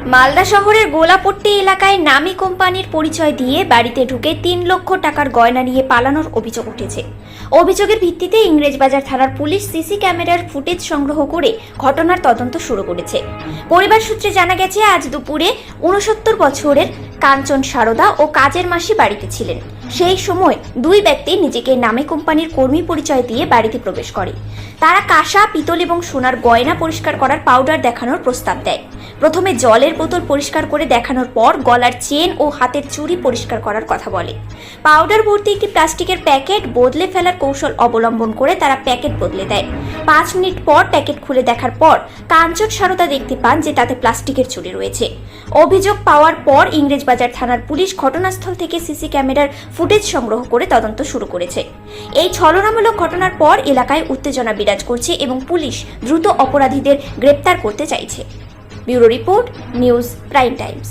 মালদা শহরের গোলাপট্টি এলাকায় নামী কোম্পানির পরিচয় দিয়ে বাড়িতে ঢুকে ৩ লক্ষ টাকার গয়না নিয়ে পালানোর অভিযোগ উঠেছে। অভিযোগের ভিত্তিতে ইংরেজবাজার থানার পুলিশ সিসি ক্যামেরার ফুটেজ সংগ্রহ করে ঘটনার তদন্ত শুরু করেছে। পরিবার সূত্রে জানা গেছে, আজ দুপুরে ৬৯ বছরের কাঞ্চন সারদা ও কাজের মাসি বাড়িতে ছিলেন। সেই সময় দুই ব্যক্তি নিজেকে নামী কোম্পানির কর্মী পরিচয় দিয়ে বাড়িতে প্রবেশ করে। তারা কাঁসা, পিতল এবং সোনার গয়না পরিষ্কার করার পাউডার দেখানোর প্রস্তাব দেয়। প্রথমে জলের বোতল পরিষ্কার করে দেখানোর পর গলার চেন ও হাতের চুড়ি পরিষ্কার করার কথা বলে। পাউডার ভর্তি একটি প্লাস্টিকের প্যাকেট বদলে ফেলার কৌশল অবলম্বন করে তারা প্যাকেট বদলে দেয়। ৫ মিনিট পর প্যাকেট খুলে দেখার পর কাঞ্চন সারদা দেখতে পান যে তাতে প্লাস্টিকের চুড়ি রয়েছে। অভিযোগ পাওয়ার পর ইংরেজবাজার থানার পুলিশ ঘটনাস্থল থেকে সিসি ক্যামেরার ফুটেজ সংগ্রহ করে তদন্ত শুরু করেছে। এই ছলনামূলক ঘটনার পর এলাকায় উত্তেজনা বিরাজ করছে এবং পুলিশ দ্রুত অপরাধীদের গ্রেপ্তার করতে চাইছে। Bureau report news prime times.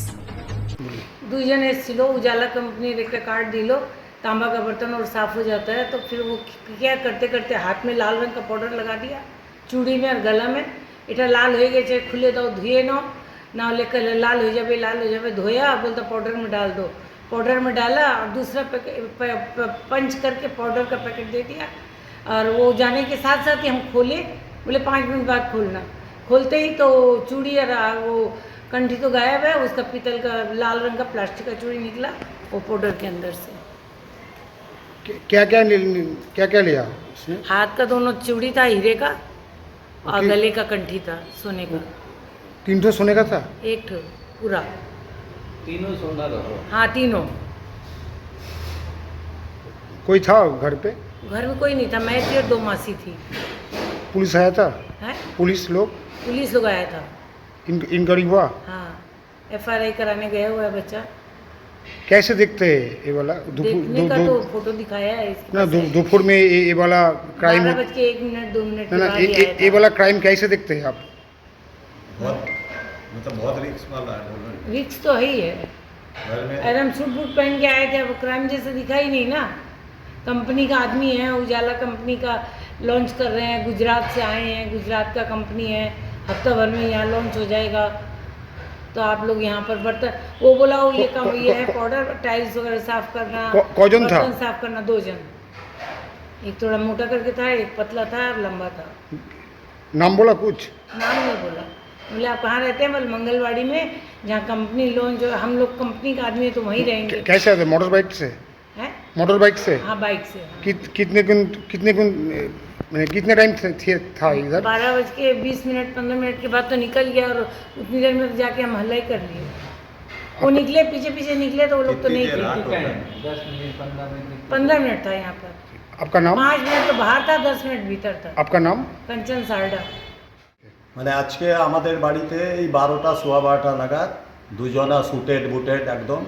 दुजन एसलो उजाला कंपनी एक कार्ड दिलो तांबा का बर्तन और साफ हो जाता है। तो फिर वो क्या करते करते हाथ में लाल रंग का पाउडर लगा दिया, चूड़ी में और गला में। इटा लाल हो गए चाहे खुले दो धुए ना लेकर लाल हो जाए धोया, बोलता पाउडर में डाल दो। पाउडर में डाला और दूसरा पंच करके पाउडर का पैकेट दे दिया। और वो जाने के साथ साथ ही हम खोले, बोले 5 मिनट बाद खोलना। खोलते ही तो चूड़ी और वो कंठी तो गायब है, उसका पीतल का लाल रंग का प्लास्टिक का चूड़ी निकला वो पाउडर के अंदर से। क्या क्या लिया उसने? हाथ का दोनों चूड़ी था हीरे का और गले का कंठी था सोने का। 3 ठो सोने का था? एक ठो पूरा, तीनों सोना का? हाँ तीनों। कोई था घर पे? घर में कोई नहीं था, मैं थी और 2 मासी थी। पुलिस आया था? है पुलिस लोग आया था। इंक्वायरी हुआ? हाँ, FRI कराने गया हुआ है बच्चा। कैसे देखते हैं ये वाला? देखने का तो फोटो दिखाया है इसके ना पास है। दोपहर में ये वाला क्राइम 12:01 2 मिनट ना ये वाला क्राइम कैसे देखते हैं आप? बहुत रिक्स वाला है। रिक्स तो है ही है। घर में अरे हम सूट बूट पहन के आए थे, अब क्राइम जैसे दिखा ही नहीं ना। कंपनी का आदमी है, उजाला कंपनी का लॉन्च कर रहे हैं, गुजरात से आए हैं, गुजरात का कंपनी है, हफ्ता भर में यहाँ लॉन्च हो जाएगा। तो आप लोग यहाँ पर बर्तन, वो बोला वो ये काम ये है पाउडर टाइल्स वगैरह साफ करना। कौन था? बर्तन साफ करना 2 जन, एक थोड़ा मोटा करके था, एक पतला था और लंबा था। नाम बोला कुछ? नाम नहीं बोला। बोले आप कहाँ रहते हैं? बोले मंगलवाड़ी में, जहाँ कंपनी लॉन्च हो। हम लोग कंपनी का आदमी है तो वहीं रहेंगे। कैसे आते? मोटर बाइक से? हैं? मोटर बाइक से? हाँ बाइक से। कितने टाइम था इधर? 12:20 15 मिनट के बाद तो निकल गया और उतनी देर में तो जाके हम हल्ला ही कर लिए। वो निकले पीछे निकले तो वो लोग तो नहीं थे। 15 मिनट था यहाँ पर। आपका नाम? 5 मिनट तो बाहर था, 10 मिनट भीतर था। आपका नाम? कंचन सारडा। মানে আজকে আমাদের বাড়িতে এই 12টা সোয়া 12টা নাগাদ দুজনা সুটেড বুটেড একদম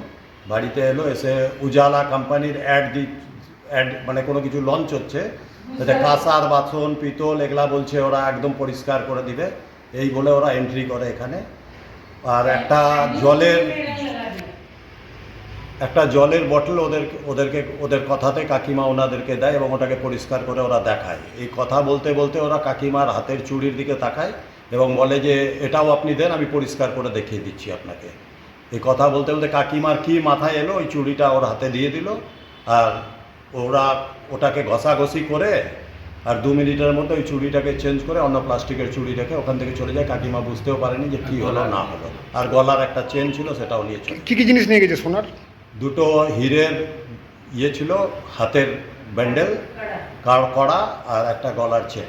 বাড়িতে এলো। এসে উজালা কোম্পানির অ্যাড মানে কোনো কিছু লঞ্চ হচ্ছে, যাতে কাঁসার বাসন পিতল এগুলা বলছে ওরা একদম পরিষ্কার করে দিবে, এই বলে ওরা এন্ট্রি করে এখানে। আর একটা জলের বটল ওদের কথাতে কাকিমা ওনাদেরকে দেয় এবং ওটাকে পরিষ্কার করে ওরা দেখায়। এই কথা বলতে বলতে ওরা কাকিমার হাতের চুড়ির দিকে তাকায় এবং বলে যে এটাও আপনি দেন, আমি পরিষ্কার করে দেখিয়ে দিচ্ছি আপনাকে। এই কথা বলতে বলতে কাকিমার কি মাথায় এলো, ওই চুড়িটা ওর হাতে দিয়ে দিল। আর ওরা ওটাকে ঘষাঘষি করে আর 2 মিনিটের মধ্যে ওই চুড়িটাকে চেঞ্জ করে অন্য প্লাস্টিকের চুড়ি রেখে ওখান থেকে চলে যায়। কাকিমা বুঝতেও পারেনি যে কী হলো না হলো। আর গলার একটা চেন ছিল, সেটাও নিয়ে চলে। কি জিনিস নিয়ে গেছে সোনার? 2টো হীরের ছিল, হাতের ব্যান্ডেল কড়া আর একটা গলার চেন,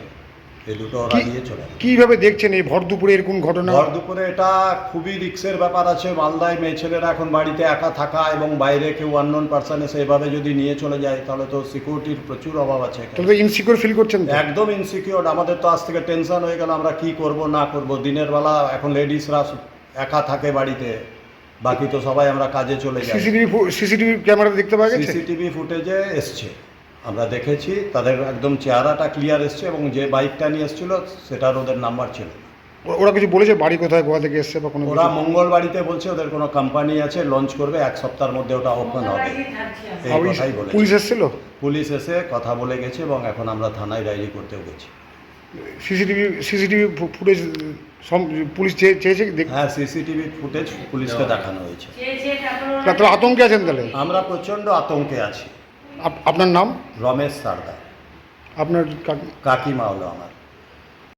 এই দুটো ওরা নিয়ে চলে। কীভাবে দেখছেন এই ভর দুপুরে এরকম ঘটনা? ভর দুপুরে এটা খুবই রিস্কের ব্যাপার আছে। মালদায় মেয়ে ছেলেরা এখন বাড়িতে একা থাকা এবং বাইরে কেউ আননোন পার্সন এসে এভাবে যদি নিয়ে চলে যায় তাহলে তো সিকিউরিটির প্রচুর অভাব আছে। তাহলে ইনসিকিউর ফিল করছেন? একদম ইনসিকিউর। আমাদের তো আজ থেকে টেনশন হয়ে গেল, আমরা কি করব না করব। দিনের বেলা এখন লেডিসরা একা থাকে বাড়িতে, বাকি তো সবাই আমরা কাজে চলে যাই। সিসিটিভি ক্যামেরা দেখতে পাওয়া গেছে? সিসিটিভি ফুটেজে এসছে, আমরা দেখেছি। তাদের একদম চেহারাটা ক্লিয়ার এসছে এবং যে বাইকটা নিয়ে এসেছিল সেটার ওদের নাম্বার ছিল। ওরা কিছু বলেছে বাড়ি কোথায়, গোয়া থেকে এসছে বা কোনো? ওরা মঙ্গলবাড়িতে বলছে ওদের কোনো কোম্পানি আছে, লঞ্চ করবে, 1 সপ্তাহের মধ্যে ওটা ওপেন হবে, এই কথাই বলে। পুলিশ এসেছিল? পুলিশ এসে কথা বলে গেছে এবং এখন আমরা থানায় ডায়েরি করতেও গেছি। সিসিটিভি ফুটেজ পুলিশ চেয়েছে কি হ্যাঁ, সিসিটিভি ফুটেজ পুলিশকে দেখানো হয়েছে। তাহলে আতঙ্কে আছেন তাহলে? আমরা প্রচণ্ড আতঙ্কে আছি। আপনার নাম? রমেশ সারদা, আপনার কাকিমা হলো আমার।